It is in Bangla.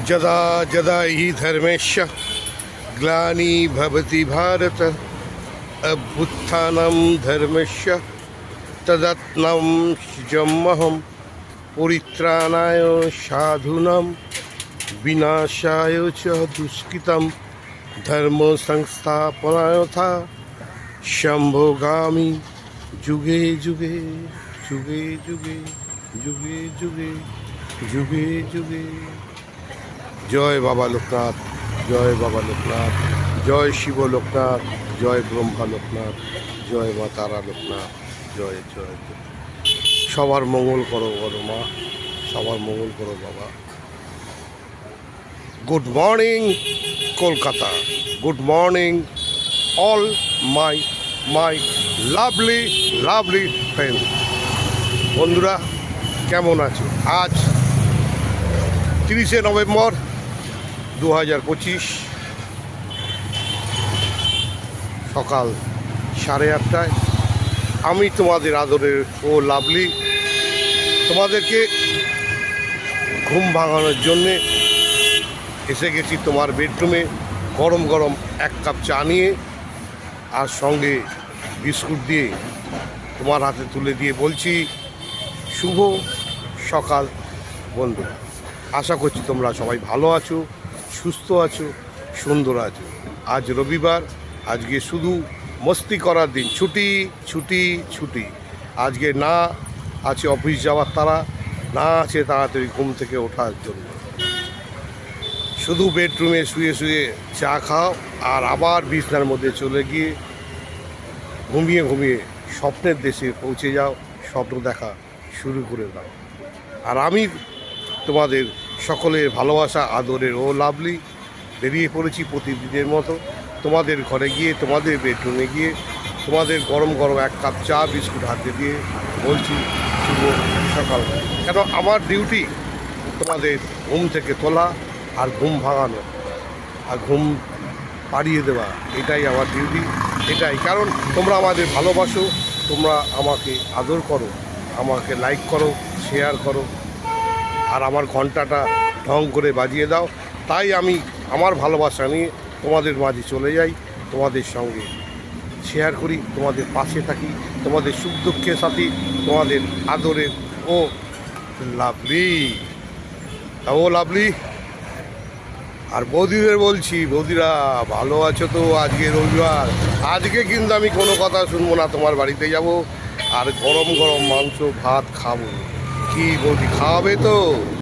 যদা যদা হি ধর্মেশ্য গ্লানি ভবতি ভারত অভ্যুত্থানম ধর্মস্য তদাত্মম সৃজমহম পরিত্রাণায় সাধুনাম বিনাশায় চ দুষ্কৃতম ধর্ম সংস্থাপনায়থা শম্ভোগামী যুগে যুগে যুগে যুগে যুগে যুগে যুগে যুগে। জয় বাবা লোকনাথ, জয় বাবা লোকনাথ, জয় শিব লোকনাথ, জয় ব্রহ্মা লোকনাথ, জয় মা তারা লোকনাথ, জয় জয় জয়। সবার মঙ্গল করো বলো মা, সবার মঙ্গল করো বাবা। Good morning Kolkata, good morning all my my lovely lovely friend. বন্ধুরা কেমন আছো? আজ 30শে নভেম্বর 2025 সকাল 8:30টায় আমি তোমাদের আদরের ও লাভলি তোমাদেরকে ঘুম ভাঙানোর জন্যে এসে গেছি তোমার বেডরুমে। গরম গরম এক কাপ চা নিয়ে আর সঙ্গে বিস্কুট দিয়ে তোমার হাতে তুলে দিয়ে বলছি শুভ সকাল বন্ধুরা। আশা করছি তোমরা সবাই ভালো আছো, সুস্থ আছো, সুন্দর আছো। আজ রবিবার, আজকে শুধু মস্তি করার দিন, ছুটি ছুটি ছুটি। আজকে না আছে অফিস যাওয়ার তারা, না আছে তাড়াতাড়ি ঘুম থেকে ওঠার জন্য। শুধু বেডরুমে শুয়ে শুয়ে চা খাও আর আবার বিছনার মধ্যে চলে গিয়ে ঘুমিয়ে ঘুমিয়ে স্বপ্নের দেশে পৌঁছে যাও, স্বপ্ন দেখা শুরু করে দাও। আর আমি তোমাদের সকলের ভালোবাসা আদরের ও লাভলি বেরিয়ে পড়েছি প্রতিদিনের মতো তোমাদের ঘরে গিয়ে, তোমাদের বেডরুমে গিয়ে তোমাদের গরম গরম এক কাপ চা বিস্কুট হাতে দিয়ে বলছি শুভ সকাল। কেন আমার ডিউটি তোমাদের ঘুম থেকে তোলা আর ঘুম ভাঙানো আর ঘুম পাড়িয়ে দেওয়া, এটাই আমার ডিউটি। এটাই কারণ তোমরা আমাদের ভালোবাসো, তোমরা আমাকে আদর করো, আমাকে লাইক করো, শেয়ার করো আর আমার ঘন্টাটা ঢং করে বাজিয়ে দাও। তাই আমি আমার ভালোবাসা নিয়ে তোমাদের মাঝে চলে যাই, তোমাদের সঙ্গে শেয়ার করি, তোমাদের পাশে থাকি, তোমাদের সুখ দুঃখের সাথী, তোমাদের আদরের ও লাভলি। ও লাভলি আর বৌদিদের বলছি, বৌদিরা ভালো আছো তো? আজকে রবিবার, আজকে কিন্তু আমি কোনো কথা শুনবো না, তোমার বাড়িতে যাব আর গরম গরম মাংস ভাত খাবো। কি বৌদি খাওয়াবে তো?